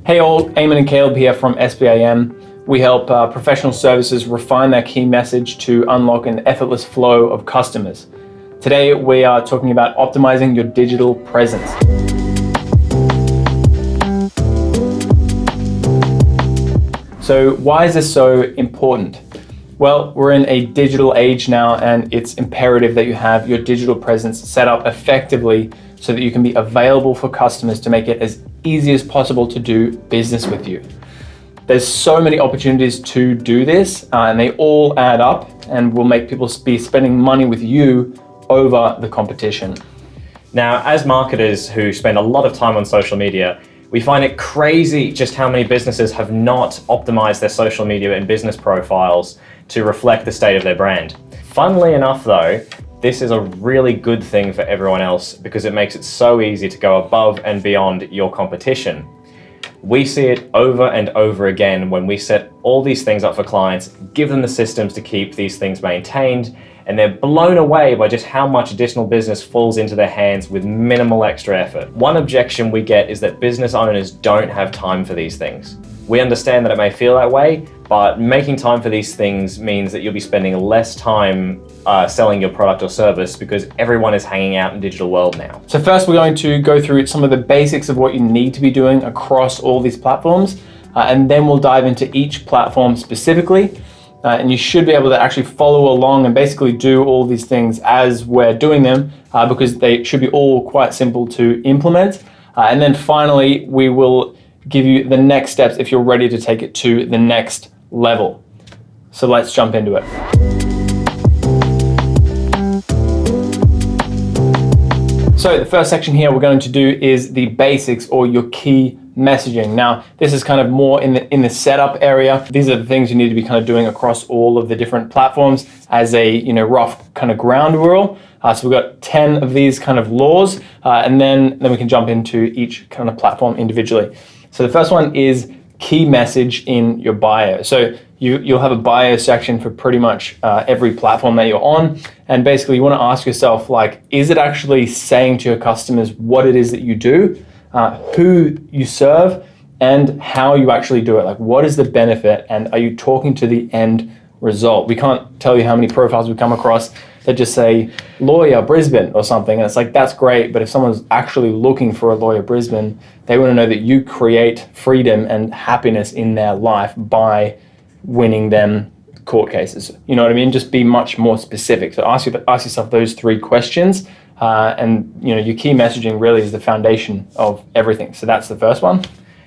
Hey all, Eamon and Caleb here from SBIM. We help professional services refine their key message to unlock an effortless flow of customers. Today we are talking about optimizing your digital presence. So why is this so important? Well, we're in a digital age now, and it's imperative that you have your digital presence set up effectively so that you can be available for customers to make it as easy as possible to do business with you. There's so many opportunities to do this, and they all add up and will make people be spending money with you over the competition. Now, as marketers who spend a lot of time on social media, we find it crazy just how many businesses have not optimized their social media and business profiles to reflect the state of their brand. Funnily enough though, this is a really good thing for everyone else because it makes it so easy to go above and beyond your competition. We see it over and over again when we set all these things up for clients, give them the systems to keep these things maintained, and they're blown away by just how much additional business falls into their hands with minimal extra effort. One objection we get is that business owners don't have time for these things. We understand that it may feel that way, but making time for these things means that you'll be spending less time selling your product or service because everyone is hanging out in the digital world now. So first we're going to go through some of the basics of what you need to be doing across all these platforms, and then we'll dive into each platform specifically. And you should be able to actually follow along and basically do all these things as we're doing them because they should be all quite simple to implement. And then finally, we will give you the next steps if you're ready to take it to the next level. So let's jump into it. So the first section here we're going to do is the basics or your key messaging. Now, this is kind of more in the setup area. These are the things you need to be kind of doing across all of the different platforms as a rough kind of ground rule. So we've got 10 of these kind of laws, and then we can jump into each kind of platform individually. So the first one is key message in your bio. So you'll have a bio section for pretty much every platform that you're on. And basically you want to ask yourself, like, is it actually saying to your customers what it is that you do, who you serve, and how you actually do it? Like, what is the benefit, and are you talking to the end result? We can't tell you how many profiles we come across that just say lawyer Brisbane or something, and it's like, that's great, but if someone's actually looking for a lawyer Brisbane, they want to know that you create freedom and happiness in their life by winning them court cases. You know what I mean? Just be much more specific. So ask yourself those three questions, and your key messaging really is the foundation of everything. So that's the first one.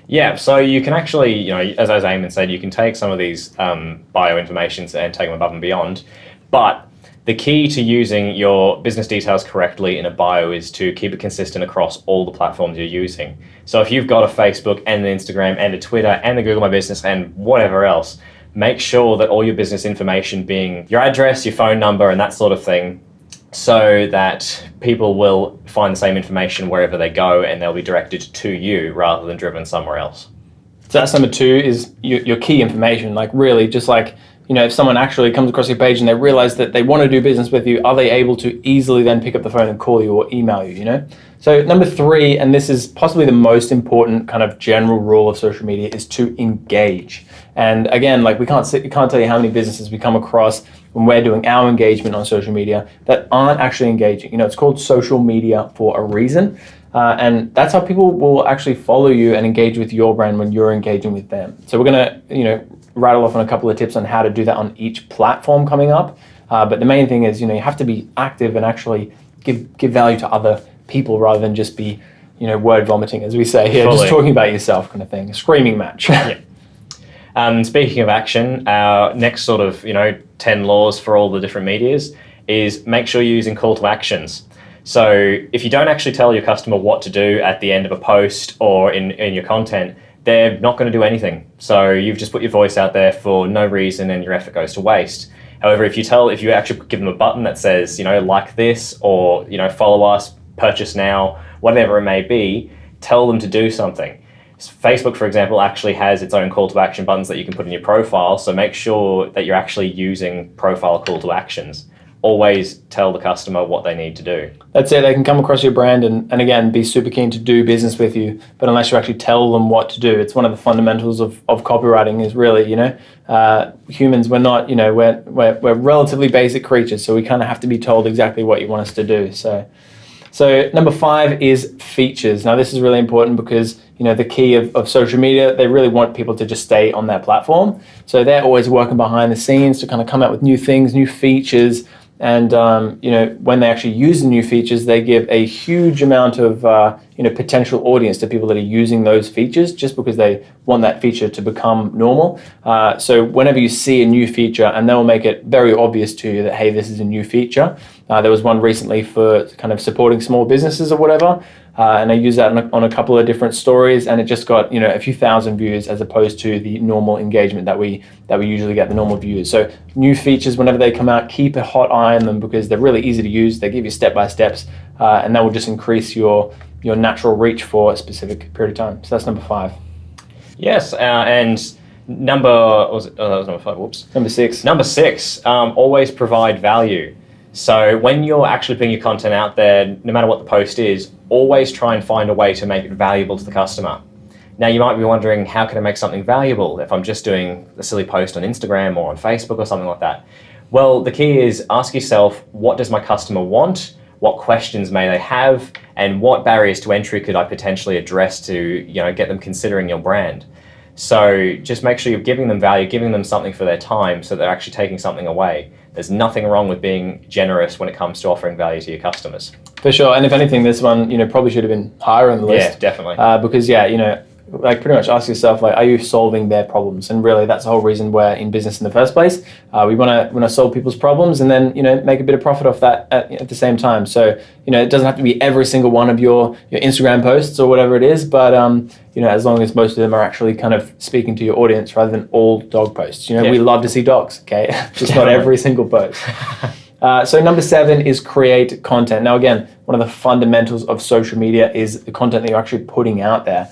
Yeah, so you can actually, as Eamon said, you can take some of these bio informations and take them above and beyond, but the key to using your business details correctly in a bio is to keep it consistent across all the platforms you're using. So if you've got a Facebook and an Instagram and a Twitter and a Google My Business and whatever else, make sure that all your business information, being your address, your phone number, and that sort of thing, so that people will find the same information wherever they go and they'll be directed to you rather than driven somewhere else. So that's number two, is your key information. Like, really, just like, if someone actually comes across your page and they realize that they want to do business with you, are they able to easily then pick up the phone and call you or email you, So number three, and this is possibly the most important kind of general rule of social media, is to engage. And again, like, we can't tell you how many businesses we come across when we're doing our engagement on social media that aren't actually engaging. It's called social media for a reason. And that's how people will actually follow you and engage with your brand when you're engaging with them. So we're going to, rattle off on a couple of tips on how to do that on each platform coming up. But the main thing is, you have to be active and actually give value to other people rather than just be, word vomiting, as we say here, Just talking about yourself kind of thing, a screaming match. Yeah. Speaking of action, our next sort of, 10 laws for all the different medias is make sure you're using call to actions. So if you don't actually tell your customer what to do at the end of a post or in your content, they're not going to do anything. So you've just put your voice out there for no reason and your effort goes to waste. However, if you actually give them a button that says, like this, or, follow us, purchase now, whatever it may be, tell them to do something. Facebook, for example, actually has its own call to action buttons that you can put in your profile. So make sure that you're actually using profile call to actions. always tell the customer what they need to do. That's it. They can come across your brand and again, be super keen to do business with you. But unless you actually tell them what to do, it's one of the fundamentals of copywriting is really, humans, we're not, we're relatively basic creatures. So we kind of have to be told exactly what you want us to do. So number 5 is features. Now this is really important because the key of social media, they really want people to just stay on their platform. So they're always working behind the scenes to kind of come out with new things, new features. And when they actually use the new features, they give a huge amount of potential audience to people that are using those features just because they want that feature to become normal. So whenever you see a new feature, and they'll make it very obvious to you that, hey, this is a new feature. There was one recently for kind of supporting small businesses or whatever. And I used that on a couple of different stories, and it just got a few thousand views as opposed to the normal engagement that we usually get, the normal views. So new features, whenever they come out, keep a hot eye on them because they're really easy to use. They give you step-by-steps, and that will just increase your natural reach for a specific period of time. So that's number 5. Yes, and that was number 5. Whoops. Number 6. Number 6. Always provide value. So when you're actually putting your content out there, no matter what the post is, always try and find a way to make it valuable to the customer. Now you might be wondering, how can I make something valuable if I'm just doing a silly post on Instagram or on Facebook or something like that? Well, the key is ask yourself, what does my customer want? What questions may they have? And what barriers to entry could I potentially address to get them considering your brand? So just make sure you're giving them value, giving them something for their time so they're actually taking something away. There's nothing wrong with being generous when it comes to offering value to your customers. For sure. And if anything, this one, probably should have been higher on the list. Yeah, definitely. Because pretty much ask yourself, are you solving their problems? And really, that's the whole reason we're in business in the first place. We want to solve people's problems and then, make a bit of profit off that at the same time. So, it doesn't have to be every single one of your Instagram posts or whatever it is, but, as long as most of them are actually kind of speaking to your audience rather than all dog posts. We love to see dogs, okay? Just not every single post. So number 7 is create content. Now, again, one of the fundamentals of social media is the content that you're actually putting out there.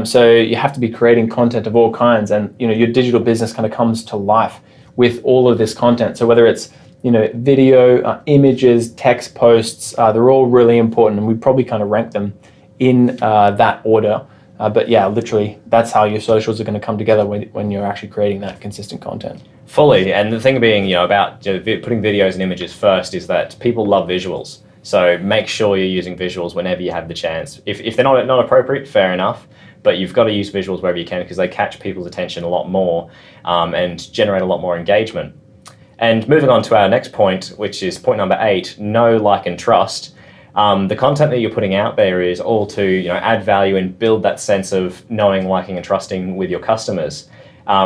So you have to be creating content of all kinds, and your digital business kind of comes to life with all of this content. So whether it's video, images, text posts, they're all really important, and we probably kind of rank them in that order. But yeah, literally, that's how your socials are going to come together when you're actually creating that consistent content. Fully, and the thing being, about putting videos and images first is that people love visuals. So make sure you're using visuals whenever you have the chance. If they're not appropriate, fair enough. But you've got to use visuals wherever you can because they catch people's attention a lot more and generate a lot more engagement. And moving on to our next point, which is point number 8, know, like, and trust. The content that you're putting out there is all to add value and build that sense of knowing, liking, and trusting with your customers.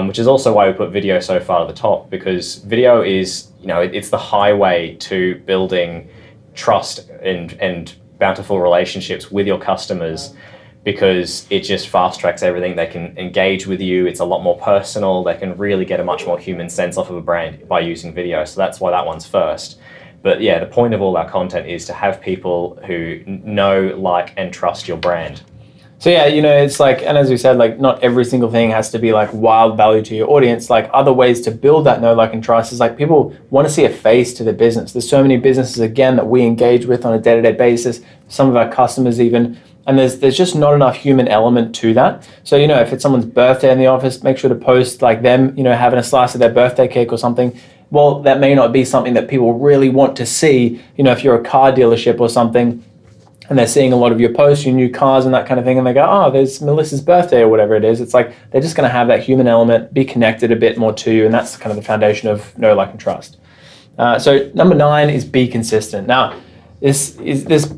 Which is also why we put video so far at the top, because video is it's the highway to building trust and bountiful relationships with your customers, because it just fast tracks everything. They can engage with you. It's a lot more personal. They can really get a much more human sense off of a brand by using video. So that's why that one's first. But yeah, the point of all our content is to have people who know, like, and trust your brand. So yeah, it's like, and as we said, like, not every single thing has to be like wild value to your audience. Like, other ways to build that know, like, and trust is like people want to see a face to their business. There's so many businesses, again, that we engage with on a day-to-day basis, some of our customers even, and there's just not enough human element to that. So, if it's someone's birthday in the office, make sure to post like them, having a slice of their birthday cake or something. Well, that may not be something that people really want to see. If you're a car dealership or something, and they're seeing a lot of your posts, your new cars and that kind of thing, and they go, oh, there's Melissa's birthday or whatever it is. It's like they're just going to have that human element, be connected a bit more to you, and that's kind of the foundation of know, like, and trust. So number 9 is be consistent. Now, this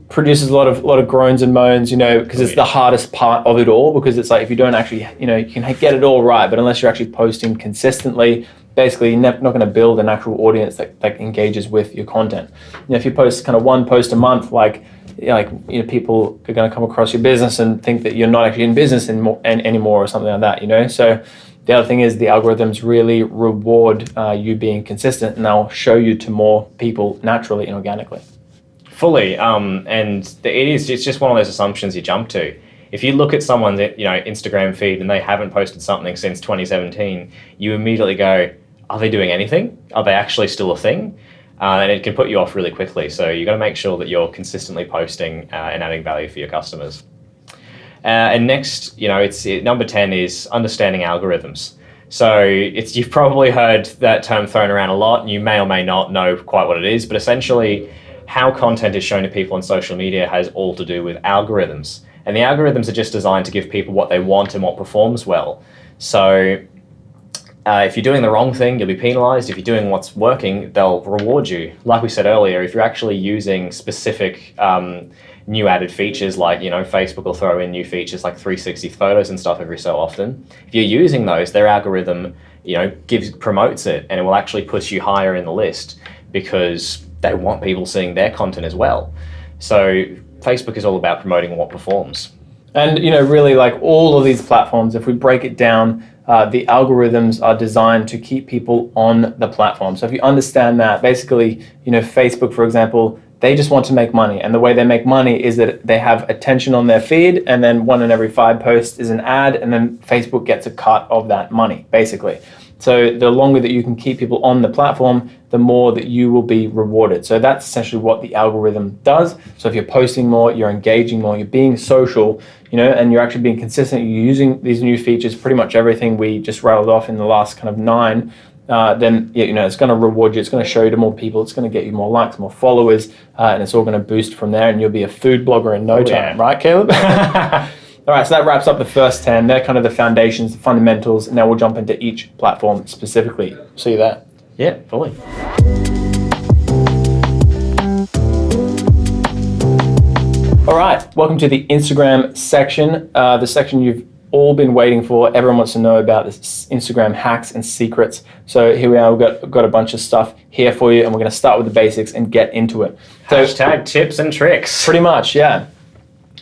produces a lot of groans and moans, because it's the hardest part of it all, because it's like if you don't actually, you can get it all right, but unless you're actually posting consistently, basically you're not going to build an actual audience that engages with your content. If you post kind of one post a month, people are going to come across your business and think that you're not actually in business anymore or something like that, So the other thing is the algorithms really reward you being consistent, and they'll show you to more people naturally and organically. Fully, it's just one of those assumptions you jump to. If you look at someone's Instagram feed and they haven't posted something since 2017, you immediately go, are they doing anything? Are they actually still a thing? and it can put you off really quickly. So you've got to make sure that you're consistently posting and adding value for your customers. And next, number 10 is understanding algorithms. So you've probably heard that term thrown around a lot, and you may or may not know quite what it is, but essentially how content is shown to people on social media has all to do with algorithms. And the algorithms are just designed to give people what they want and what performs well. So if you're doing the wrong thing, you'll be penalized. If you're doing what's working, they'll reward you. Like we said earlier, if you're actually using specific new added features, like, Facebook will throw in new features like 360 photos and stuff every so often. If you're using those, their algorithm, promotes it, and it will actually push you higher in the list because they want people seeing their content as well. So Facebook is all about promoting what performs. And, really, like all of these platforms, if we break it down, the algorithms are designed to keep people on the platform. So if you understand that, basically, Facebook, for example, they just want to make money. And the way they make money is that they have attention on their feed, and then 1 in every 5 posts is an ad, and then Facebook gets a cut of that money, basically. So the longer that you can keep people on the platform, the more that you will be rewarded. So that's essentially what the algorithm does. So if you're posting more, you're engaging more, you're being social, and you're actually being consistent, you're using these new features, pretty much everything we just rattled off in the last kind of 9, then it's going to reward you. It's going to show you to more people. It's going to get you more likes, more followers, and it's all going to boost from there, and you'll be a food blogger in no time, right, Caleb? All right, so that wraps up the first 10. They're kind of the foundations, the fundamentals. Now we'll jump into each platform specifically. See you there. Yeah, fully. All right, welcome to the Instagram section, the section you've all been waiting for. Everyone wants to know about this Instagram hacks and secrets. So here we are, we've got a bunch of stuff here for you, and we're going to start with the basics and get into it. So, hashtag tips and tricks. Pretty much, yeah.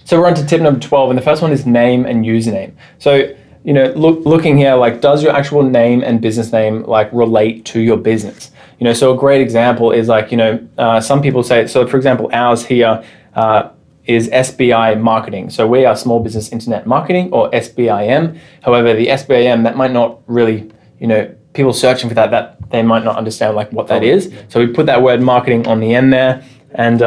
So we're on to tip number 12, and the first one is name and username. So, looking here, like, does your actual name and business name, like, relate to your business? So a great example is, like, some people say, so for example, ours here is SBI Marketing. So we are Small Business Internet Marketing, or SBIM. However, the SBIM, that might not really, people searching for that they might not understand, like, what that is. So we put that word marketing on the end there, and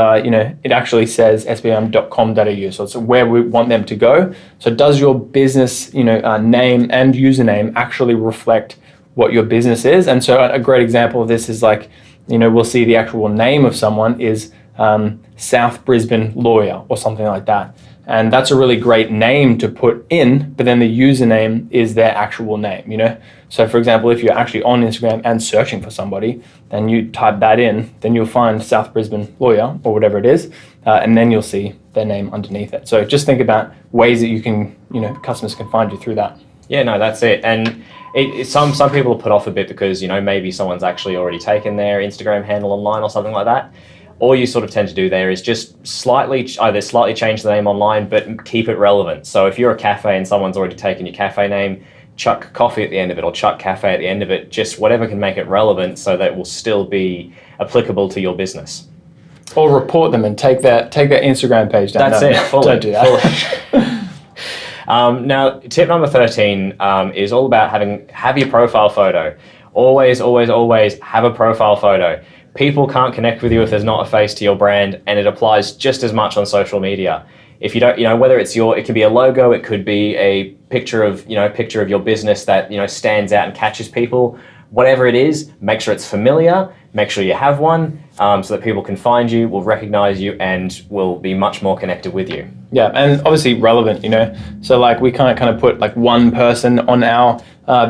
it actually says sbim.com.au. So it's where we want them to go. So does your business, name and username actually reflect what your business is? And so a great example of this is, like, we'll see the actual name of someone is South Brisbane Lawyer or something like that. And that's a really great name to put in, but then the username is their actual name, So for example, if you're actually on Instagram and searching for somebody, then you type that in, then you'll find South Brisbane Lawyer or whatever it is, and then you'll see their name underneath it. So just think about ways that you can, customers can find you through that. Yeah, no, that's it. And some people are put off a bit because, maybe someone's actually already taken their Instagram handle online or something like that. All you sort of tend to do there is just either slightly change the name online, but keep it relevant. So if you're a cafe and someone's already taken your cafe name, chuck coffee at the end of it, or chuck cafe at the end of it, just whatever can make it relevant so that it will still be applicable to your business. Or report them and take their Instagram page down. That's it. Fully. Don't do that. Now, tip number 13 is all about have your profile photo. Always, always, always have a profile photo. People can't connect with you if there's not a face to your brand, and it applies just as much on social media. If you don't, whether it's it could be a logo, it could be a picture of your business that, stands out and catches people. Whatever it is, make sure it's familiar, make sure you have one, so that people can find you, will recognize you, and will be much more connected with you. Yeah, and obviously relevant, So like we can't kind of put like one person on our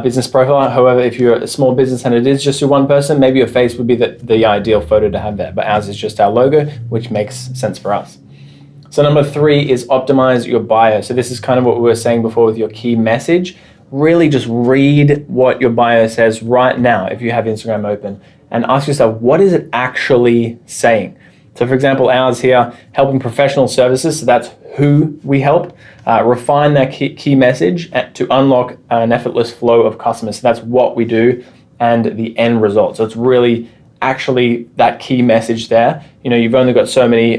business profile. However, if you're a small business and it is just your one person, maybe your face would be the ideal photo to have there. But ours is just our logo, which makes sense for us. So number 3 is optimize your bio. So this is kind of what we were saying before with your key message. Really just read what your bio says right now if you have Instagram open, and ask yourself, what is it actually saying? So for example, ours here, helping professional services, so that's who we help, refine that key message to unlock an effortless flow of customers. So that's what we do and the end result. So it's really actually that key message there. You've only got so many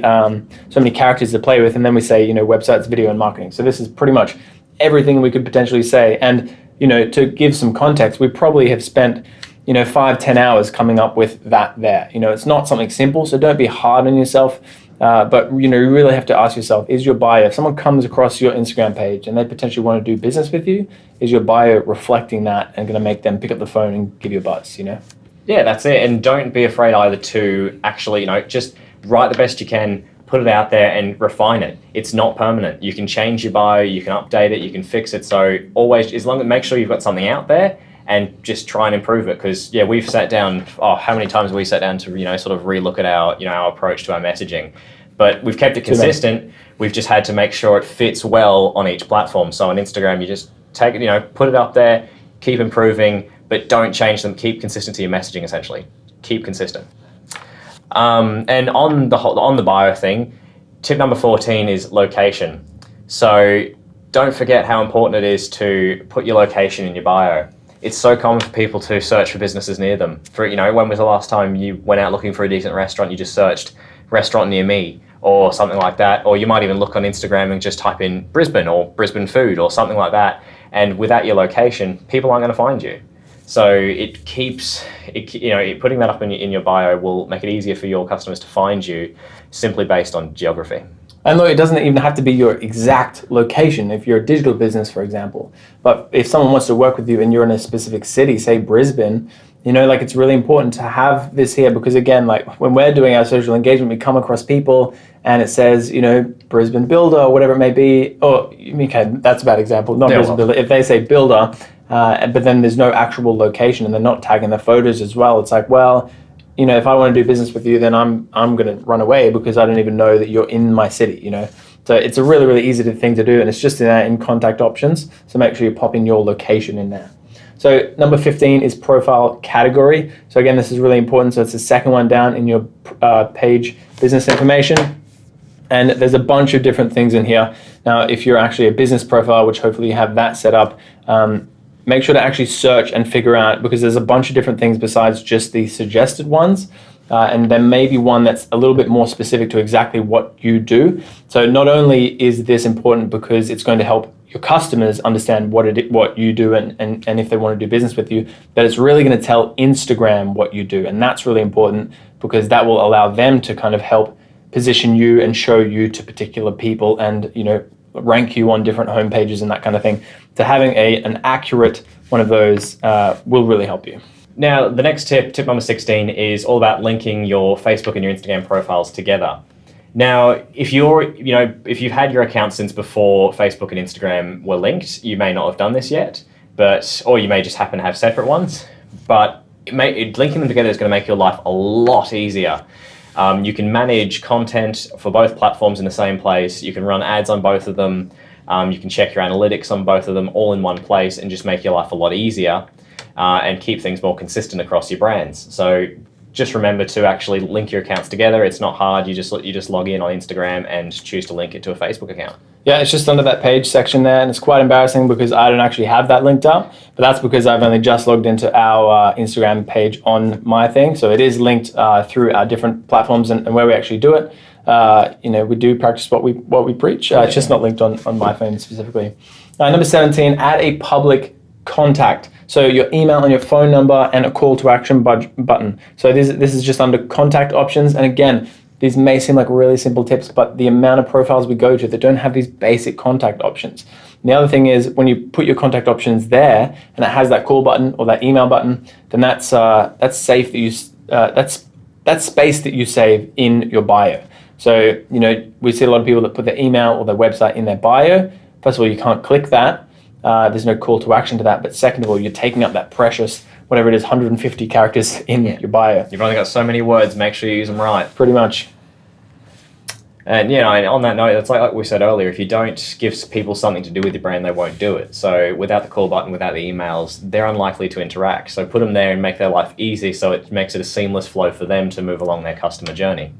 characters to play with, and then we say, websites, video, and marketing. So this is pretty much everything we could potentially say. And, to give some context, we probably have spent, 5-10 hours coming up with that there. It's not something simple, so don't be hard on yourself. But you really have to ask yourself, is your bio, if someone comes across your Instagram page and they potentially want to do business with you, is your bio reflecting that and going to make them pick up the phone and give you a buzz, Yeah, that's it. And don't be afraid either to actually, just write the best you can, put it out there and refine it. It's not permanent. You can change your bio, you can update it, you can fix it. So always, make sure you've got something out there and just try and improve it. Because we've sat down, how many times have we sat down to, sort of relook at our approach to our messaging. But we've kept it consistent. We've just had to make sure it fits well on each platform. So on Instagram, you just take it, put it up there, keep improving, but don't change them. Keep consistency in messaging, essentially. Keep consistent. And on the bio thing, tip number 14 is location. So don't forget how important it is to put your location in your bio. It's so common for people to search for businesses near them. When was the last time you went out looking for a decent restaurant, you just searched restaurant near me or something like that, or you might even look on Instagram and just type in Brisbane or Brisbane food or something like that, and without your location, people aren't going to find you. So it keeps, putting that up in your bio will make it easier for your customers to find you simply based on geography. And look, it doesn't even have to be your exact location if you're a digital business, for example. But if someone wants to work with you and you're in a specific city, say Brisbane, it's really important to have this here because, again, when we're doing our social engagement, we come across people and it says, Brisbane Builder or whatever it may be. Oh, okay, that's a bad example, not Brisbane Builder. If they say Builder, but then there's no actual location and they're not tagging the photos as well, it's like, well, if I want to do business with you, then I'm going to run away because I don't even know that you're in my city, So it's a really, really easy thing to do, and it's just in contact options. So make sure you pop in your location in there. So number 15 is profile category. So again, this is really important. So it's the second one down in your page, business information. And there's a bunch of different things in here. Now, if you're actually a business profile, which hopefully you have that set up, make sure to actually search and figure out, because there's a bunch of different things besides just the suggested ones. And there may be one that's a little bit more specific to exactly what you do. So not only is this important because it's going to help your customers understand what you do and if they want to do business with you, but it's really going to tell Instagram what you do. And that's really important because that will allow them to kind of help position you and show you to particular people and, rank you on different homepages and that kind of thing. So having an accurate one of those will really help you. Now, the next tip number 16, is all about linking your Facebook and your Instagram profiles together. Now, if you've had your account since before Facebook and Instagram were linked, you may not have done this yet, or you may just happen to have separate ones, but linking them together is going to make your life a lot easier. You can manage content for both platforms in the same place. You can run ads on both of them. You can check your analytics on both of them all in one place and just make your life a lot easier and keep things more consistent across your brands. So just remember to actually link your accounts together. It's not hard. You just log in on Instagram and choose to link it to a Facebook account. Yeah, it's just under that page section there, and it's quite embarrassing because I don't actually have that linked up, but that's because I've only just logged into our Instagram page on my thing. So it is linked through our different platforms and where we actually do it. We do practice what we preach. It's just not linked on my phone specifically. Number 17, add a public contact. So your email and your phone number and a call to action button. So this is just under contact options. And again, these may seem like really simple tips, but the amount of profiles we go to that don't have these basic contact options. And the other thing is when you put your contact options there and it has that call button or that email button, then that's safe that's space that you save in your bio. So, we see a lot of people that put their email or their website in their bio. First of all, you can't click that. There's no call to action to that. But second of all, you're taking up that precious, whatever it is, 150 characters in your bio. You've only got so many words. Make sure you use them right. Pretty much. And on that note, it's like we said earlier, if you don't give people something to do with your brand, they won't do it. So without the call button, without the emails, they're unlikely to interact. So put them there and make their life easy so it makes it a seamless flow for them to move along their customer journey.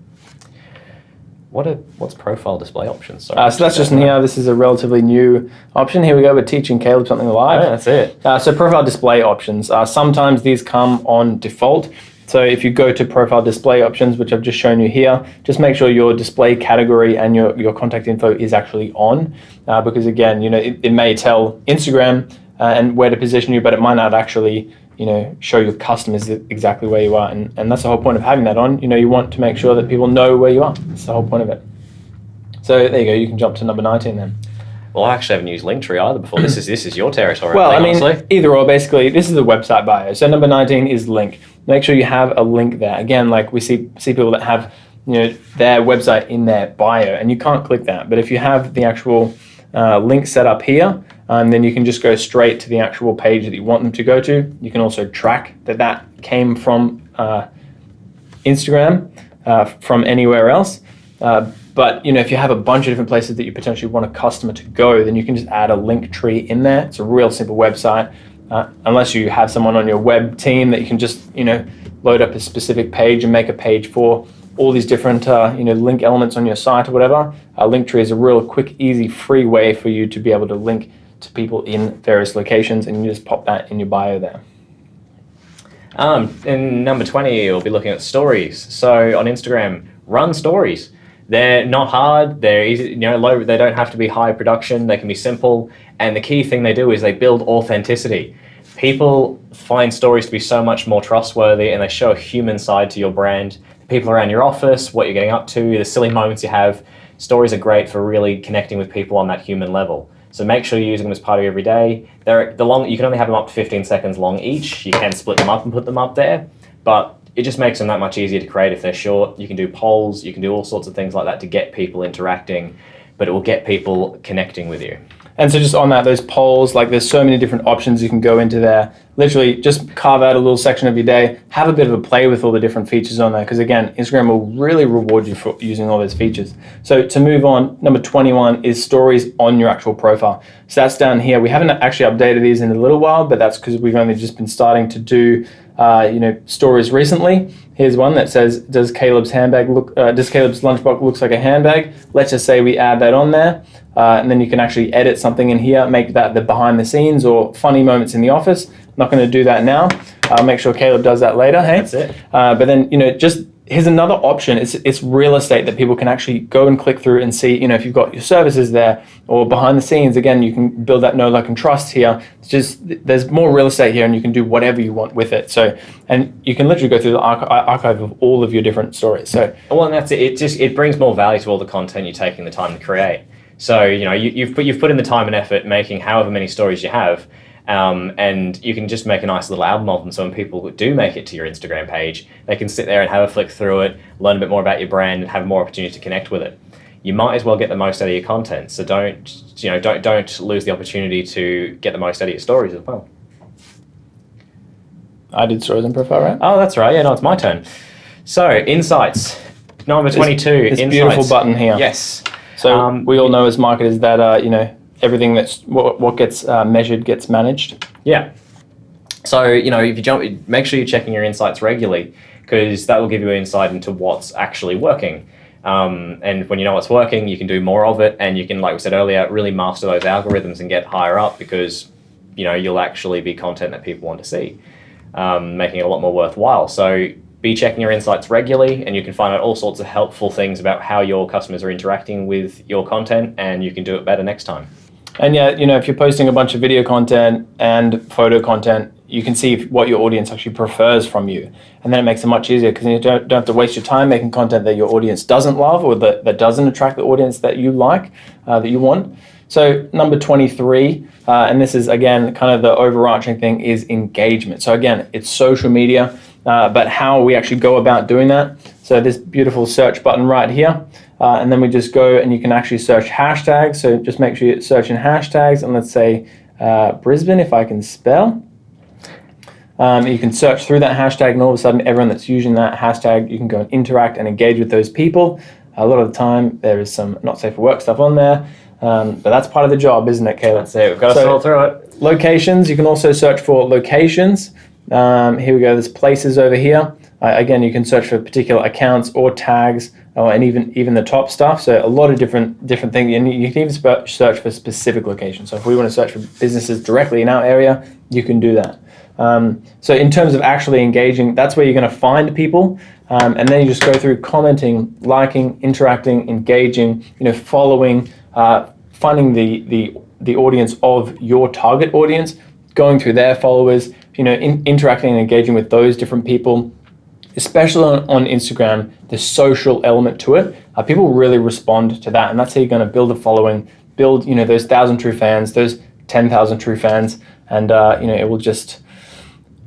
What's profile display options? So that's just in here. This is a relatively new option. Here we go. We're teaching Caleb something live. Yeah, that's it. So profile display options. Sometimes these come on default. So if you go to profile display options, which I've just shown you here, just make sure your display category and your contact info is actually on, because again, it may tell Instagram and where to position you, but it might not actually show your customers exactly where you are. And that's the whole point of having that on. You want to make sure that people know where you are. That's the whole point of it. So there you go. You can jump to number 19 then. Well, I actually haven't used Linktree either before. This is your territory. Well, honestly. Either or, basically, this is the website bio. So number 19 is link. Make sure you have a link there. Again, like we see people that have their website in their bio, and you can't click that. But if you have the actual link set up here, then you can just go straight to the actual page that you want them to go to. You can also track that came from Instagram, from anywhere else. But if you have a bunch of different places that you potentially want a customer to go, then you can just add a link tree in there. It's a real simple website. Unless you have someone on your web team that you can just load up a specific page and make a page for all these different link elements on your site or whatever. Linktree is a real quick, easy, free way for you to be able to link to people in various locations, and you just pop that in your bio there. In number 20, you'll be looking at stories. So on Instagram, run stories. They're not hard. They're easy. Low. They don't have to be high production. They can be simple. And the key thing they do is they build authenticity. People find stories to be so much more trustworthy, and they show a human side to your brand. The people around your office, what you're getting up to, the silly moments you have. Stories are great for really connecting with people on that human level. So make sure you're using them as part of your everyday. You can only have them up to 15 seconds long each. You can split them up and put them up there, but it just makes them that much easier to create if they're short. You can do polls, you can do all sorts of things like that to get people interacting, but it will get people connecting with you. And so just on that, those polls, there's so many different options you can go into there. Literally just carve out a little section of your day, have a bit of a play with all the different features on there, because again, Instagram will really reward you for using all those features. So to move on, number 21 is stories on your actual profile. So that's down here. We haven't actually updated these in a little while, but that's because we've only just been starting to do stories recently. Here's one that says, does Caleb's lunchbox looks like a handbag? Let's just say we add that on there. And then you can actually edit something in here, make that the behind the scenes or funny moments in the office. Not going to do that now. I'll make sure Caleb does that later. Hey, that's it. But then, just here's another option. It's real estate that people can actually go and click through and see, if you've got your services there or behind the scenes. Again, you can build that know, like, and trust here. It's just, there's more real estate here and you can do whatever you want with it. So, and you can literally go through the archive of all of your different stories. So, well, and that's it. It brings more value to all the content you're taking the time to create. So, you've put in the time and effort making however many stories you have, and you can just make a nice little album of them. So when people do make it to your Instagram page, they can sit there and have a flick through it, learn a bit more about your brand, and have more opportunity to connect with it. You might as well get the most out of your content. So don't lose the opportunity to get the most out of your stories as well. I did stories on profile, right? Oh, that's right. Yeah, no, it's my turn. So insights, number 22. This insights. Beautiful button here. Yes. So we all know as marketers that everything that's what gets measured gets managed. Yeah. So if you make sure you're checking your insights regularly, because that will give you insight into what's actually working. And when you know what's working, you can do more of it, and you can, like we said earlier, really master those algorithms and get higher up, because you'll actually be content that people want to see, making it a lot more worthwhile. So be checking your insights regularly, and you can find out all sorts of helpful things about how your customers are interacting with your content, and you can do it better next time. And yeah, if you're posting a bunch of video content and photo content, you can see what your audience actually prefers from you. And then it makes it much easier, because you don't have to waste your time making content that your audience doesn't love, or that doesn't attract the audience that you like, that you want. So number 23, and this is, again, kind of the overarching thing, is engagement. So again, it's social media, but how we actually go about doing that. So this beautiful search button right here, and then we just go and you can actually search hashtags. So just make sure you're searching hashtags, and let's say Brisbane, if I can spell. You can search through that hashtag, and all of a sudden everyone that's using that hashtag, you can go and interact and engage with those people. A lot of the time there is some not safe for work stuff on there, but that's part of the job, isn't it, Caleb? That's it. We've got to sort through it. Locations, you can also search for locations. Here we go, there's places over here. Again, you can search for particular accounts or tags, and even the top stuff. So a lot of different things. And you can even search for specific locations. So if we want to search for businesses directly in our area, you can do that. So in terms of actually engaging, that's where you're going to find people. And then you just go through commenting, liking, interacting, engaging, following, finding the audience of your target audience, going through their followers. If interacting and engaging with those different people, especially on Instagram, the social element to it, people really respond to that, and that's how you're going to build a following, build those 1,000 true fans, those 10,000 true fans, and it will just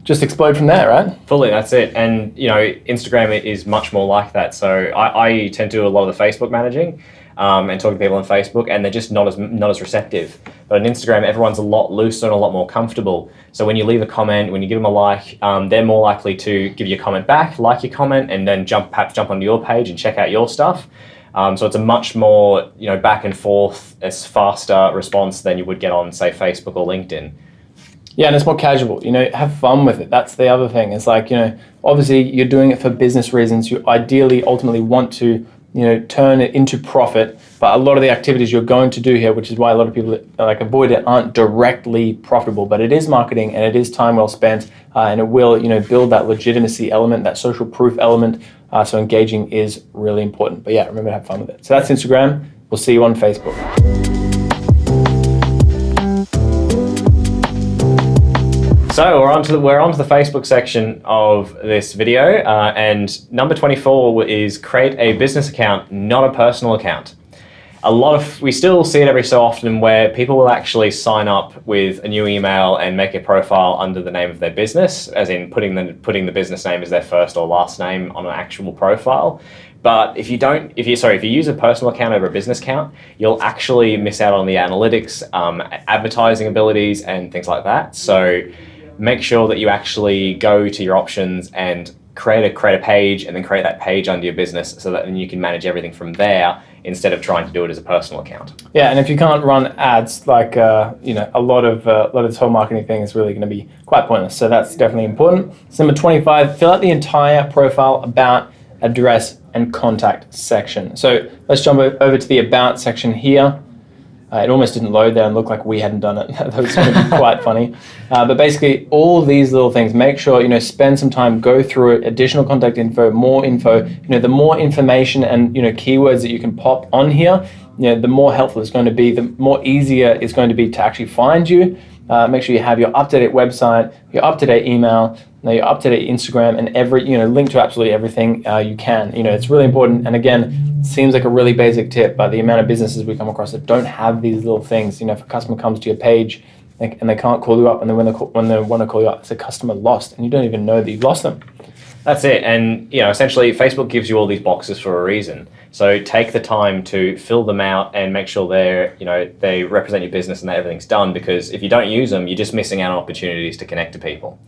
explode from there, right? Fully, that's it. And Instagram is much more like that. So I tend to do a lot of the Facebook managing and talking to people on Facebook, and they're just not as receptive. But on Instagram, everyone's a lot looser and a lot more comfortable. So when you leave a comment, when you give them a like, they're more likely to give you a comment back, like your comment, and then perhaps jump onto your page and check out your stuff. So it's a much more back and forth, it's faster response than you would get on, say, Facebook or LinkedIn. Yeah, and it's more casual. Have fun with it. That's the other thing. It's like, obviously you're doing it for business reasons. You ideally, ultimately want to, turn it into profit. But a lot of the activities you're going to do here, which is why a lot of people avoid it, aren't directly profitable. But it is marketing, and it is time well spent, and it will, build that legitimacy element, that social proof element. So engaging is really important. But yeah, remember to have fun with it. So that's Instagram. We'll see you on Facebook. So we're on to the Facebook section of this video, and number 24 is create a business account, not a personal account. We still see it every so often where people will actually sign up with a new email and make a profile under the name of their business, as in putting the business name as their first or last name on an actual profile. But if you use a personal account over a business account, you'll actually miss out on the analytics, advertising abilities, and things like that. So make sure that you actually go to your options and create a page, and then create that page under your business, so that then you can manage everything from there instead of trying to do it as a personal account. Yeah, and if you can't run ads, a lot of this whole marketing thing is really going to be quite pointless. So that's definitely important. So number 25, fill out the entire profile, about, address, and contact section. So let's jump over to the about section here. It almost didn't load there and look like we hadn't done it. That was going to be quite funny. But basically, all these little things, make sure, spend some time, go through it, additional contact info, more info. The more information and, keywords that you can pop on here, the more helpful it's going to be, the more easier it's going to be to actually find you. Make sure you have your up-to-date website, your up-to-date email, your up-to-date Instagram, and link to absolutely everything you can. It's really important. And again, seems like a really basic tip, but the amount of businesses we come across that don't have these little things. If a customer comes to your page and they can't call you up, and then when they want to call you up, it's a customer lost, and you don't even know that you've lost them. That's it. And essentially Facebook gives you all these boxes for a reason. So take the time to fill them out and make sure they represent your business and that everything's done, because if you don't use them, you're just missing out on opportunities to connect to people.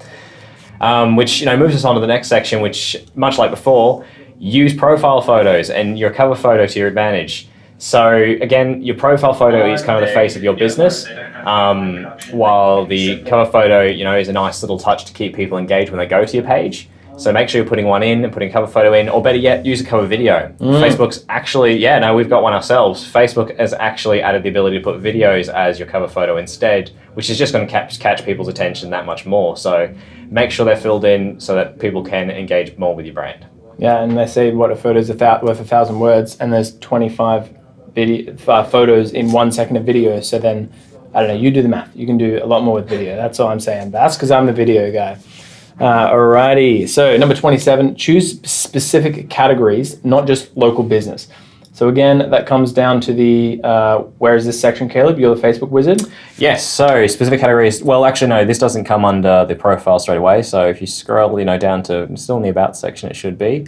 Which moves us on to the next section, which, much like before, use profile photos and your cover photo to your advantage. So again, your profile photo is kind of the face of your business, while the cover photo, is a nice little touch to keep people engaged when they go to your page. So make sure you're putting one in and putting a cover photo in, or better yet, use a cover video. Facebook's actually, we've got one ourselves. Facebook has actually added the ability to put videos as your cover photo instead, which is just going to catch people's attention that much more. So make sure they're filled in so that people can engage more with your brand. Yeah, and they say what a photo is worth 1,000 words, and there's 25 photos in 1 second of video. So then, I don't know, you do the math. You can do a lot more with video. That's all I'm saying. That's because I'm the video guy. Alrighty, so number 27, choose specific categories, not just local business. So again, that comes down to the, where is this section, Caleb? You're the Facebook wizard? Yes, so specific categories, well actually no, this doesn't come under the profile straight away. So if you scroll down to, still in the about section it should be.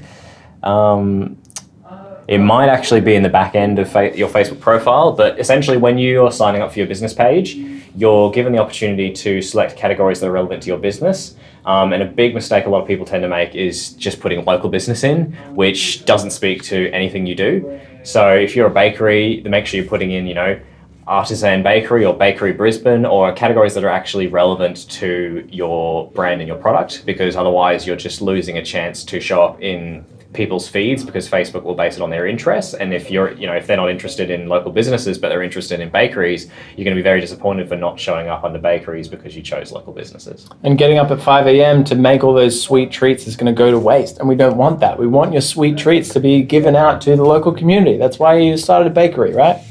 It might actually be in the back end of your Facebook profile, but essentially when you are signing up for your business page, you're given the opportunity to select categories that are relevant to your business. And a big mistake a lot of people tend to make is just putting local business in, which doesn't speak to anything you do. So if you're a bakery, then make sure you're putting in, artisan bakery or bakery Brisbane, or categories that are actually relevant to your brand and your product, because otherwise you're just losing a chance to show up in people's feeds, because Facebook will base it on their interests. And if if they're not interested in local businesses but they're interested in bakeries, you're going to be very disappointed for not showing up under bakeries because you chose local businesses. And getting up at 5 a.m. to make all those sweet treats is going to go to waste, and we don't want that. We want your sweet treats to be given out to the local community. That's why you started a bakery, right?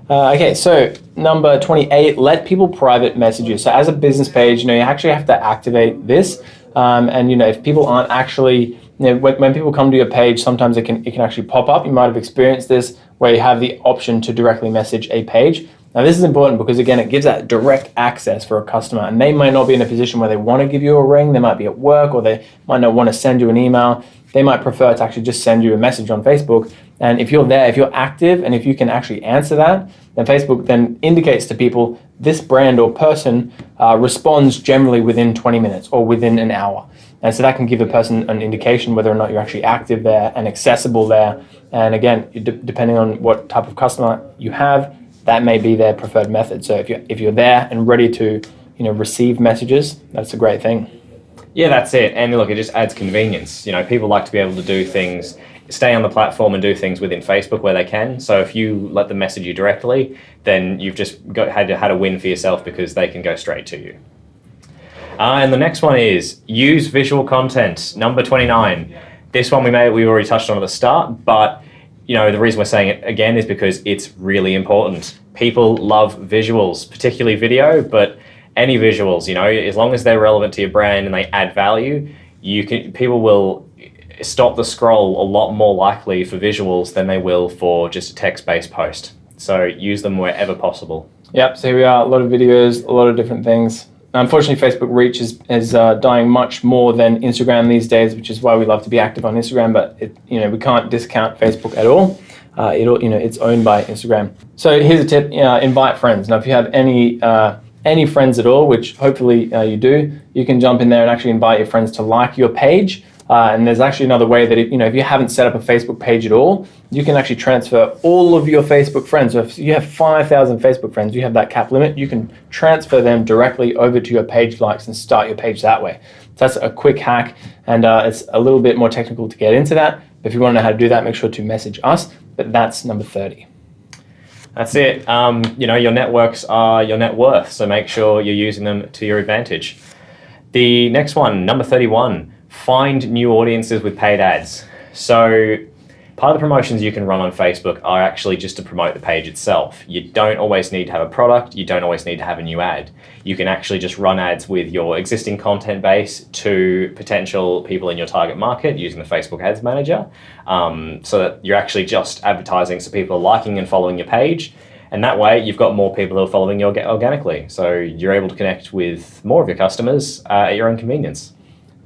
Okay, so number 28, let people private message you. So as a business page, you actually have to activate this. And if people aren't actually, when people come to your page, sometimes it can actually pop up. You might have experienced this where you have the option to directly message a page. Now this is important because again, it gives that direct access for a customer, and they might not be in a position where they want to give you a ring. They might be at work, or they might not want to send you an email. They might prefer to actually just send you a message on Facebook. And if you're there, if you're active, and if you can actually answer that, then Facebook then indicates to people this brand or person responds generally within 20 minutes or within an hour. And so that can give a person an indication whether or not you're actually active there and accessible there. And again, depending on what type of customer you have, that may be their preferred method. So if you're there and ready to receive messages, that's a great thing. Yeah, that's it. And look, it just adds convenience. People like to be able to do things, stay on the platform and do things within Facebook where they can. So if you let them message you directly, then you've just had a win for yourself because they can go straight to you. And the next one is use visual content, number 29. This one we already touched on at the start, but the reason we're saying it again is because it's really important. People love visuals, particularly video, but any visuals, as long as they're relevant to your brand and they add value, people will stop the scroll a lot more likely for visuals than they will for just a text-based post. So use them wherever possible. Yep, so here we are, a lot of videos, a lot of different things. Unfortunately, Facebook reach is dying much more than Instagram these days, which is why we love to be active on Instagram. But we can't discount Facebook at all. It's owned by Instagram. So here's a tip: invite friends. Now, if you have any friends at all, which hopefully you do, you can jump in there and actually invite your friends to like your page. And there's actually another way that if you haven't set up a Facebook page at all, you can actually transfer all of your Facebook friends. So if you have 5,000 Facebook friends, you have that cap limit, you can transfer them directly over to your page likes and start your page that way. So that's a quick hack, and it's a little bit more technical to get into that. But if you want to know how to do that, make sure to message us. But that's number 30. That's it. Your networks are your net worth, so make sure you're using them to your advantage. The next one, number 31. Find new audiences with paid ads. So part of the promotions you can run on Facebook are actually just to promote the page itself. You don't always need to have a product. You don't always need to have a new ad. You can actually just run ads with your existing content base to potential people in your target market using the Facebook Ads Manager, so that you're actually just advertising so people are liking and following your page. And that way you've got more people who are following you organically. So you're able to connect with more of your customers at your own convenience.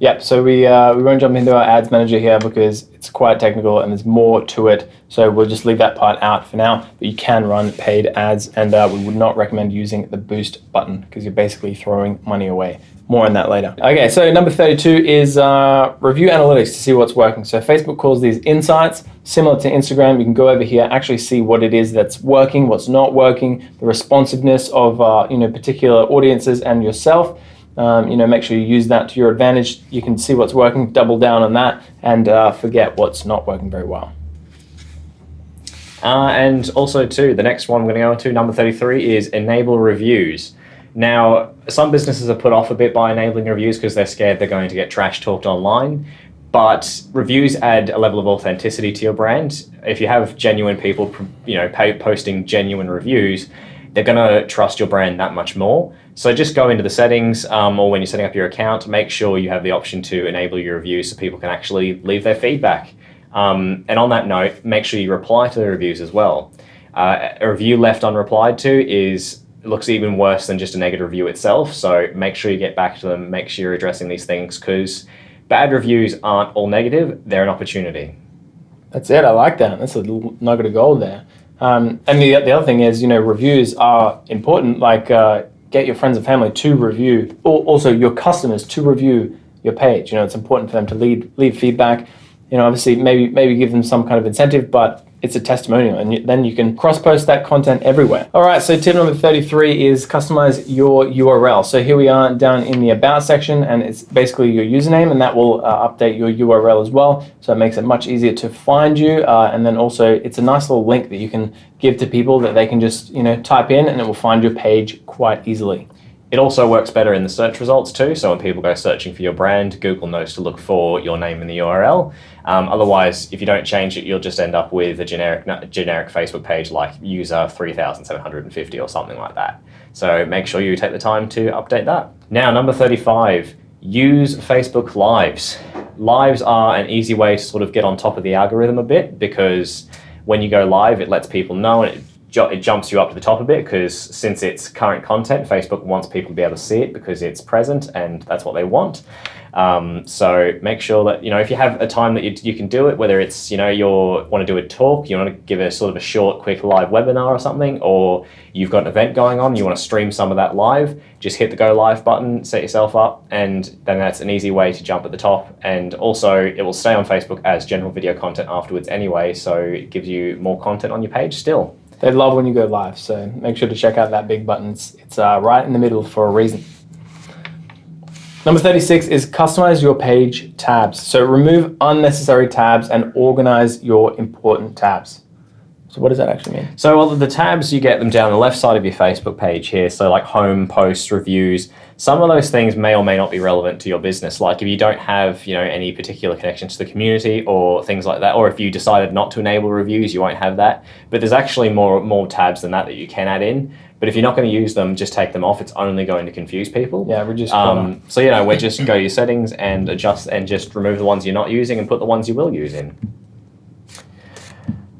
Yep, so we won't jump into our ads manager here because it's quite technical and there's more to it. So we'll just leave that part out for now, but you can run paid ads, and we would not recommend using the boost button because you're basically throwing money away. More on that later. Okay, so number 32 is review analytics to see what's working. So Facebook calls these insights. Similar to Instagram, you can go over here, actually see what it is that's working, what's not working, the responsiveness of particular audiences and yourself. Make sure you use that to your advantage. You can see what's working, double down on that, and forget what's not working very well. And also too, the next one I'm going to go into, number 33, is enable reviews. Now, some businesses are put off a bit by enabling reviews because they're scared they're going to get trash talked online. But reviews add a level of authenticity to your brand. If you have genuine people, posting genuine reviews, they're going to trust your brand that much more. So just go into the settings, or when you're setting up your account, make sure you have the option to enable your reviews so people can actually leave their feedback. And on that note, make sure you reply to the reviews as well. A review left unreplied to looks even worse than just a negative review itself. So make sure you get back to them, make sure you're addressing these things, because bad reviews aren't all negative, they're an opportunity. That's it, I like that. That's a little nugget of gold there. And the other thing is, reviews are important, like get your friends and family to review, or also your customers to review your page. It's important for them to leave feedback. Obviously maybe give them some kind of incentive, but it's a testimonial, and then you can cross-post that content everywhere. All right, so tip number 33 is customize your URL. So here we are down in the About section, and it's basically your username, and that will update your URL as well. So it makes it much easier to find you, and then also it's a nice little link that you can give to people that they can just type in, and it will find your page quite easily. It also works better in the search results too. So when people go searching for your brand, Google knows to look for your name in the URL. Otherwise, if you don't change it, you'll just end up with a generic Facebook page like user 3750 or something like that. So make sure you take the time to update that. Now, number 35, use Facebook Lives. Lives are an easy way to sort of get on top of the algorithm a bit, because when you go live, it lets people know, and it jumps you up to the top a bit, because since it's current content, Facebook wants people to be able to see it because it's present and that's what they want. So make sure that, if you have a time that you can do it, whether it's, you want to do a talk, you want to give a sort of a short, quick live webinar or something, or you've got an event going on, you want to stream some of that live, just hit the go live button, set yourself up, and then that's an easy way to jump at the top. And also it will stay on Facebook as general video content afterwards anyway, so it gives you more content on your page still. They love when you go live, so make sure to check out that big button. It's right in the middle for a reason. Number 36 is customize your page tabs. So remove unnecessary tabs and organize your important tabs. So what does that actually mean? So the tabs, you get them down the left side of your Facebook page here. So like home, posts, reviews. Some of those things may or may not be relevant to your business. Like if you don't have, any particular connection to the community or things like that, or if you decided not to enable reviews, you won't have that. But there's actually more tabs than that you can add in. But if you're not going to use them, just take them off. It's only going to confuse people. Yeah, reduce So we're just go to your settings and adjust and just remove the ones you're not using and put the ones you will use in.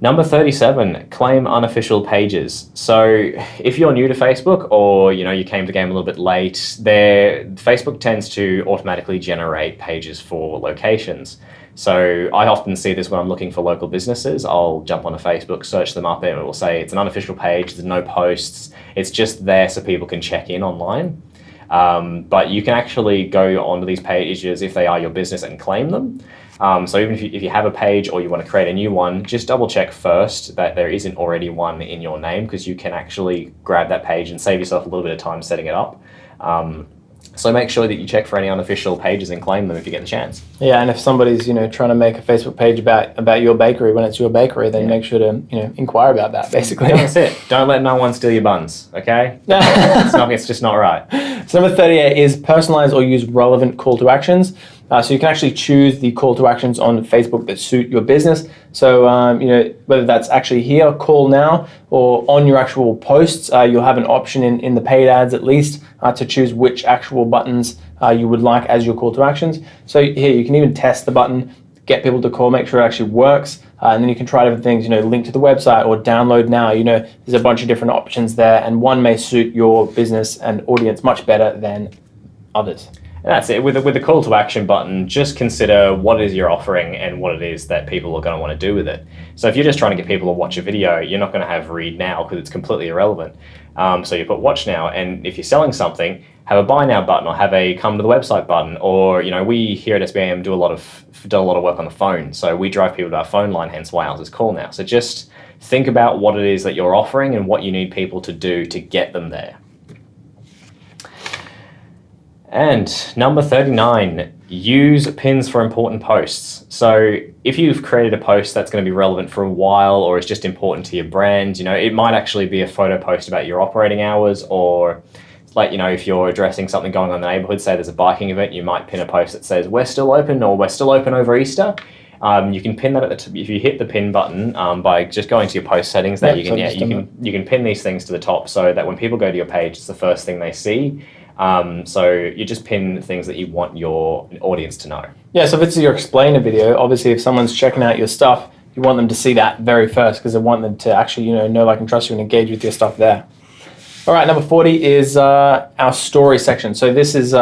Number 37, claim unofficial pages. So if you're new to Facebook, or you came to the game a little bit late, Facebook tends to automatically generate pages for locations. So I often see this when I'm looking for local businesses. I'll jump onto Facebook, search them up, and it will say it's an unofficial page, there's no posts, it's just there so people can check in online. But you can actually go onto these pages if they are your business and claim them. So even if you have a page or you want to create a new one, just double check first that there isn't already one in your name, because you can actually grab that page and save yourself a little bit of time setting it up. So make sure that you check for any unofficial pages and claim them if you get the chance. Yeah, and if somebody's trying to make a Facebook page about your bakery when it's your bakery, then make sure to inquire about that. Basically, that's it. Don't let no one steal your buns. Okay, it's just not right. So number 38 is personalize or use relevant call to actions. So you can actually choose the call to actions on Facebook that suit your business. So whether that's actually here, call now, or on your actual posts, you'll have an option in the paid ads at least to choose which actual buttons you would like as your call to actions. So here you can even test the button, get people to call, make sure it actually works, and then you can try different things, link to the website or download now. There's a bunch of different options there, and one may suit your business and audience much better than others. And that's it. With the call to action button, just consider what it is you're offering and what it is that people are going to want to do with it. So if you're just trying to get people to watch a video, you're not going to have read now because it's completely irrelevant. So you put watch now, and if you're selling something, have a buy now button or have a come to the website button. Or we here at SBIM do a lot of work on the phone, so we drive people to our phone line, hence why ours is call now. So just think about what it is that you're offering and what you need people to do to get them there. And number 39, use pins for important posts. So if you've created a post that's going to be relevant for a while or is just important to your brand, it might actually be a photo post about your operating hours, or if you're addressing something going on in the neighborhood, say there's a biking event, you might pin a post that says we're still open, or we're still open over Easter. You can pin that if you hit the pin button by just going to your post settings. There you can pin these things to the top so that when people go to your page, it's the first thing they see. So you just pin things that you want your audience to know. Yeah, so if it's your explainer video, obviously if someone's checking out your stuff, you want them to see that very first, because they want them to actually know, like, and trust you and engage with your stuff there. All right, number 40 is our story section. So this is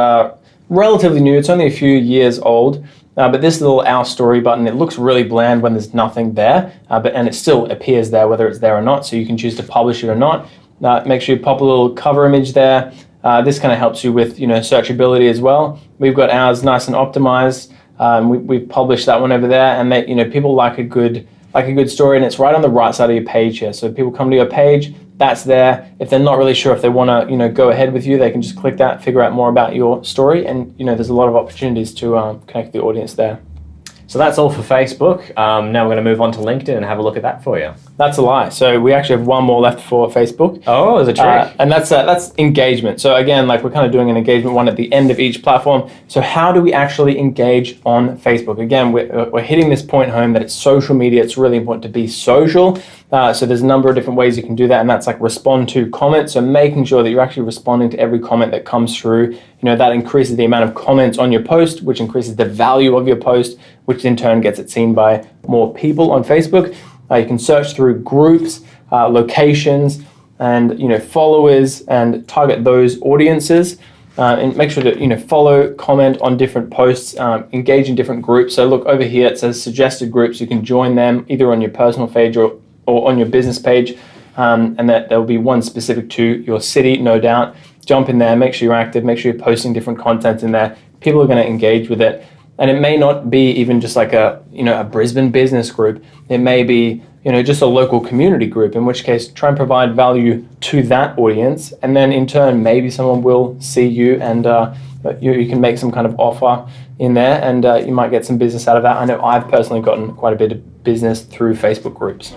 relatively new. It's only a few years old, but this little our story button, it looks really bland when there's nothing there, and it still appears there whether it's there or not. So you can choose to publish it or not. Make sure you pop a little cover image there. This kind of helps you with searchability as well. We've got ours nice and optimized. We've published that one over there, and they, people like a good story, and it's right on the right side of your page here. So if people come to your page, that's there. If they're not really sure if they want to go ahead with you, they can just click that, figure out more about your story, and there's a lot of opportunities to connect with the audience there. So that's all for Facebook. Now we're going to move on to LinkedIn and have a look at that for you. That's a lie. So we actually have one more left for Facebook. Oh, there's a trick. And that's engagement. So again, like we're kind of doing an engagement one at the end of each platform. So how do we actually engage on Facebook? Again, we're hitting this point home that it's social media. It's really important to be social. So there's a number of different ways you can do that, and that's like respond to comments. So making sure that you're actually responding to every comment that comes through. That increases the amount of comments on your post, which increases the value of your post, which in turn gets it seen by more people on Facebook. You can search through groups, locations, and followers, and target those audiences. And make sure to follow, comment on different posts, engage in different groups. So look over here, it says suggested groups. You can join them either on your personal page or on your business page, and that there will be one specific to your city, no doubt. Jump in there, make sure you're active, make sure you're posting different content in there. People are going to engage with it. And it may not be even just like a Brisbane business group. It may be, just a local community group, in which case try and provide value to that audience. And then in turn, maybe someone will see you, and you can make some kind of offer in there, and you might get some business out of that. I know I've personally gotten quite a bit of business through Facebook groups.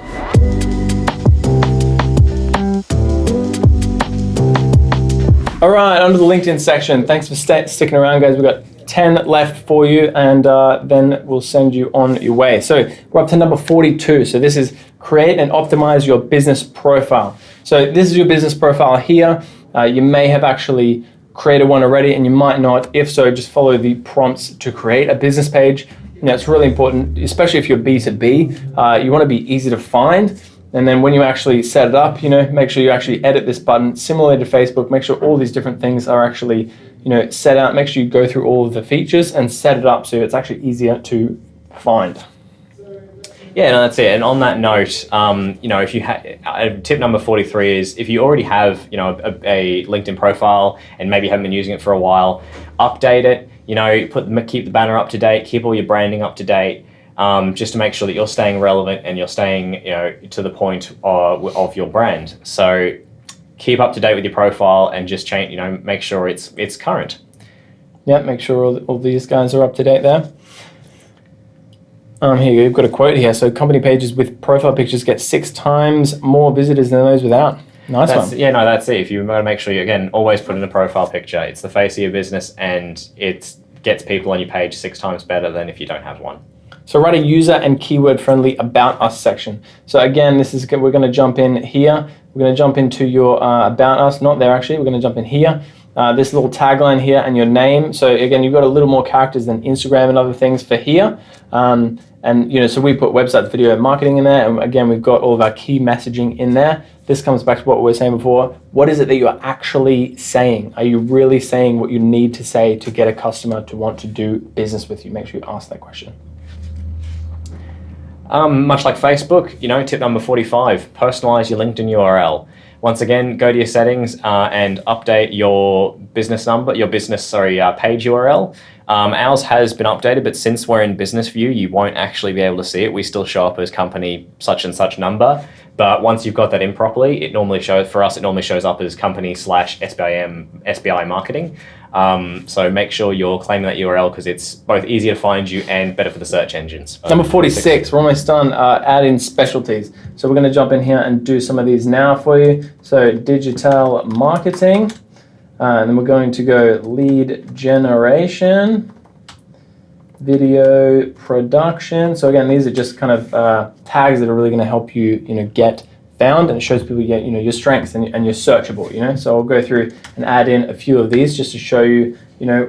All right, onto the LinkedIn section. Thanks for sticking around, guys. We've got 10 left for you, and then we'll send you on your way. So we're up to number 42. So this is create and optimize your business profile. So this is your business profile here. You may have actually created one already, and you might not. If so, just follow the prompts to create a business page. It's really important, especially if you're B2B. You want to be easy to find. And then when you actually set it up, make sure you actually edit this button similar to Facebook. Make sure all these different things are actually, set out. Make sure you go through all of the features and set it up so it's actually easier to find. Yeah, no, that's it. And on that note, if you tip number 43 is if you already have, a LinkedIn profile and maybe haven't been using it for a while, update it. Keep the banner up to date, keep all your branding up to date. Just to make sure that you're staying relevant and you're staying, to the point of your brand. So keep up to date with your profile and just change, make sure it's current. Yeah, make sure all these guys are up to date there. Here you go, you've got a quote here. So company pages with profile pictures get 6 times more visitors than those without. Nice one. Yeah, no, that's it. If you want to make sure you, again, always put in a profile picture. It's the face of your business, and it gets people on your page 6 times better than if you don't have one. So write a user and keyword friendly about us section. So again, we're going to jump in here. We're going to jump into your about us, not there actually. We're going to jump in here. This little tagline here and your name. So again, you've got a little more characters than Instagram and other things for here. So we put website, video, and marketing in there. And again, we've got all of our key messaging in there. This comes back to what we were saying before. What is it that you are actually saying? Are you really saying what you need to say to get a customer to want to do business with you? Make sure you ask that question. Much like Facebook, tip number 45, personalize your LinkedIn URL. Once again, go to your settings and update your page URL. Ours has been updated, but since we're in business view, you won't actually be able to see it. We still show up as company such and such number, but once you've got that in properly, it normally shows up as company / SBI marketing. So make sure you're claiming that URL because it's both easier to find you and better for the search engines. Number 46, we're almost done. Add in specialties. So we're going to jump in here and do some of these now for you. So digital marketing, and then we're going to go lead generation, video production. So again, these are just kind of tags that are really going to help you, get found, and it shows people your strengths and you're searchable. So I'll go through and add in a few of these just to show you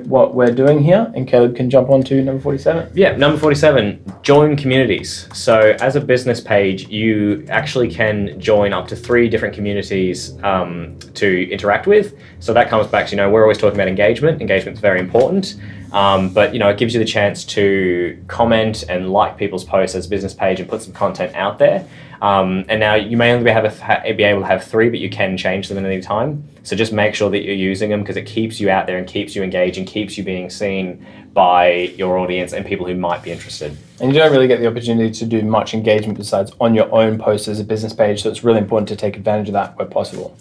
what we're doing here, and Caleb can jump on to number 47. Yeah, number 47, join communities. So as a business page, you actually can join up to 3 different communities to interact with. So that comes back to, we're always talking about engagement. Engagement's very important. But it gives you the chance to comment and like people's posts as a business page and put some content out there. And now you may only be able to have 3, but you can change them at any time. So just make sure that you're using them because it keeps you out there and keeps you engaged and keeps you being seen by your audience and people who might be interested. And you don't really get the opportunity to do much engagement besides on your own post as a business page. So it's really important to take advantage of that where possible.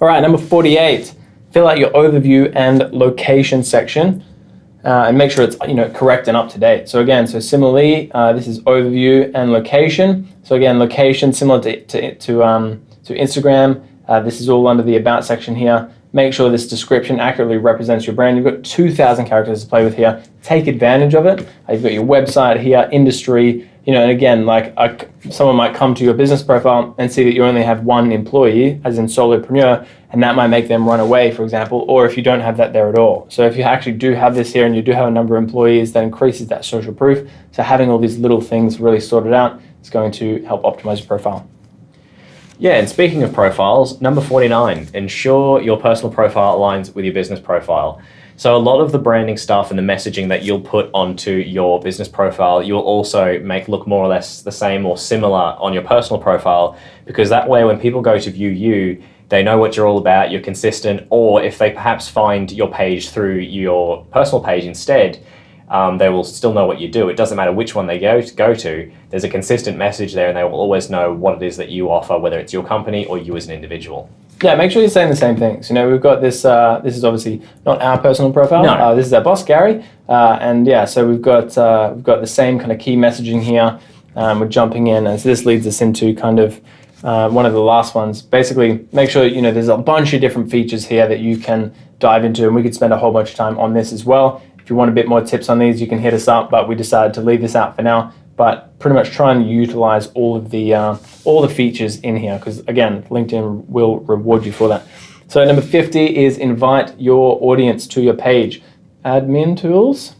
All right, number 48, fill out your overview and location section. and make sure it's correct and up to date. So again, so similarly, this is overview and location. So again, location similar to Instagram. This is all under the about section here. Make sure this description accurately represents your brand. You've got 2,000 characters to play with here. Take advantage of it. You've got your website here, industry, and again, like someone might come to your business profile and see that you only have one employee, as in solopreneur, and that might make them run away, for example, or if you don't have that there at all. So if you actually do have this here and you do have a number of employees, that increases that social proof. So having all these little things really sorted out is going to help optimize your profile. Yeah, and speaking of profiles, number 49, ensure your personal profile aligns with your business profile. So a lot of the branding stuff and the messaging that you'll put onto your business profile, you'll also make look more or less the same or similar on your personal profile, because that way when people go to view you, they know what you're all about, you're consistent, or if they perhaps find your page through your personal page instead, they will still know what you do. It doesn't matter which one they go to. There's a consistent message there and they will always know what it is that you offer, whether it's your company or you as an individual. Yeah, make sure you're saying the same things. We've got this, this is obviously not our personal profile. No. This is our boss, Gary. And yeah, so we've got the same kind of key messaging here. We're jumping in as this leads us into kind of one of the last ones. Basically, make sure, there's a bunch of different features here that you can dive into, and we could spend a whole bunch of time on this as well. If you want a bit more tips on these, you can hit us up, but we decided to leave this out for now. But pretty much try and utilize all the features in here, because again, LinkedIn will reward you for that. So number 50 is invite your audience to your page. Admin tools,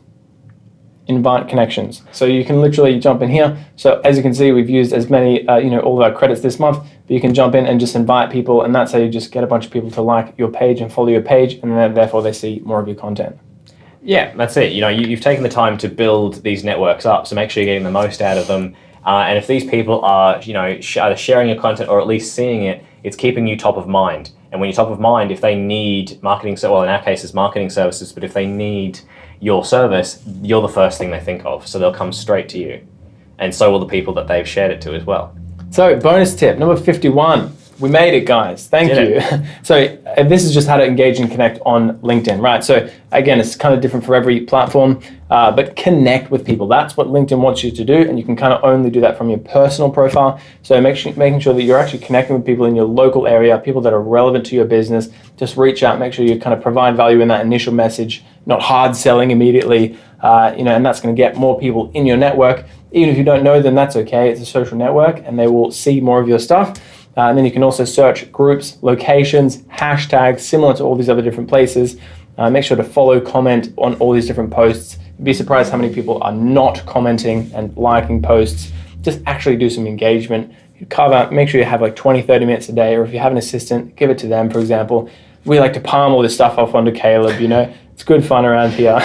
invite connections. So you can literally jump in here. So as you can see, we've used as many, all of our credits this month, but you can jump in and just invite people, and that's how you just get a bunch of people to like your page and follow your page, and then therefore they see more of your content. Yeah, that's it. You've taken the time to build these networks up, so make sure you're getting the most out of them. And if these people are, either sharing your content or at least seeing it, it's keeping you top of mind. And when you're top of mind, if they need marketing, well, in our case, it's marketing services, but if they need your service, you're the first thing they think of. So they'll come straight to you. And so will the people that they've shared it to as well. So bonus tip, number 51. We made it, guys. Thank you. So this is just how to engage and connect on LinkedIn, right? So again, it's kind of different for every platform, but connect with people. That's what LinkedIn wants you to do, and you can kind of only do that from your personal profile. So making sure that you're actually connecting with people in your local area, people that are relevant to your business. Just reach out, make sure you kind of provide value in that initial message, not hard selling immediately, and that's going to get more people in your network. Even if you don't know them, that's okay. It's a social network, and they will see more of your stuff. And then you can also search groups, locations, hashtags, similar to all these other different places. Make sure to follow, comment on all these different posts. You'd be surprised how many people are not commenting and liking posts. Just actually do some engagement. Carve out, make sure you have like 20, 30 minutes a day, or if you have an assistant, give it to them, for example. We like to palm all this stuff off onto Caleb, It's good fun around here.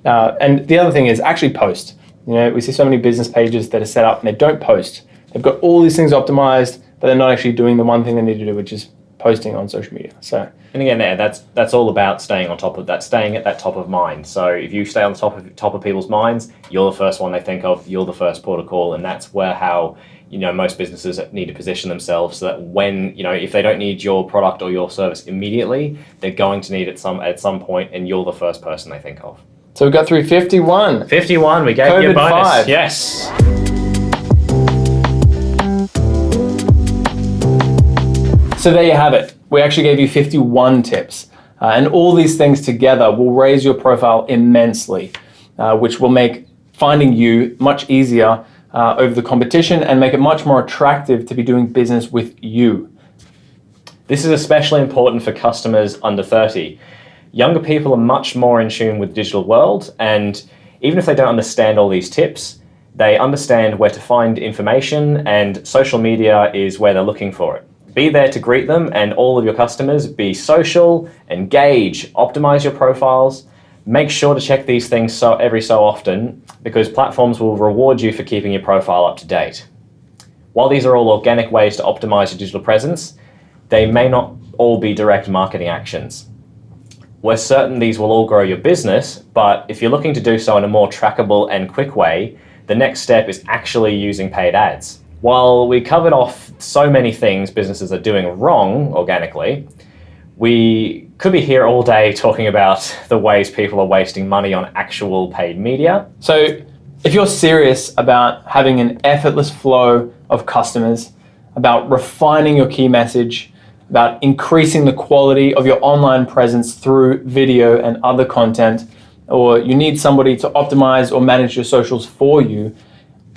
And the other thing is actually post. We see so many business pages that are set up and they don't post. They've got all these things optimized, but they're not actually doing the one thing they need to do, which is posting on social media. So, and again, that's all about staying on top of that, staying at that top of mind. So if you stay on the top of people's minds, you're the first one they think of. You're the first port of call, and that's how most businesses need to position themselves so that when if they don't need your product or your service immediately, they're going to need it at some point, and you're the first person they think of. So we got through 51. 51. We gave you a bonus. 5. Yes. So there you have it. We actually gave you 51 tips. And all these things together will raise your profile immensely, which will make finding you much easier over the competition and make it much more attractive to be doing business with you. This is especially important for customers under 30. Younger people are much more in tune with the digital world, and even if they don't understand all these tips, they understand where to find information, and social media is where they're looking for it. Be there to greet them and all of your customers. Be social, engage, optimize your profiles. Make sure to check these things every so often, because platforms will reward you for keeping your profile up to date. While these are all organic ways to optimize your digital presence, they may not all be direct marketing actions. We're certain these will all grow your business, but if you're looking to do so in a more trackable and quick way, the next step is actually using paid ads. While we covered off so many things businesses are doing wrong organically, We could be here all day talking about the ways people are wasting money on actual paid media. So if you're serious about having an effortless flow of customers, about refining your key message, about increasing the quality of your online presence through video and other content, or you need somebody to optimize or manage your socials for you,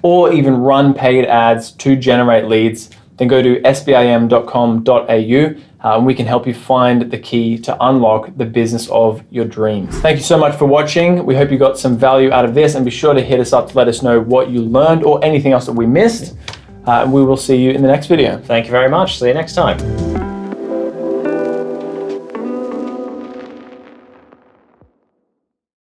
or even run paid ads to generate leads, then go to sbim.com.au and we can help you find the key to unlock the business of your dreams. Thank you so much for watching. We hope you got some value out of this, and be sure to hit us up to let us know what you learned or anything else that we missed. We will see you in the next video. Thank you very much. See you next time.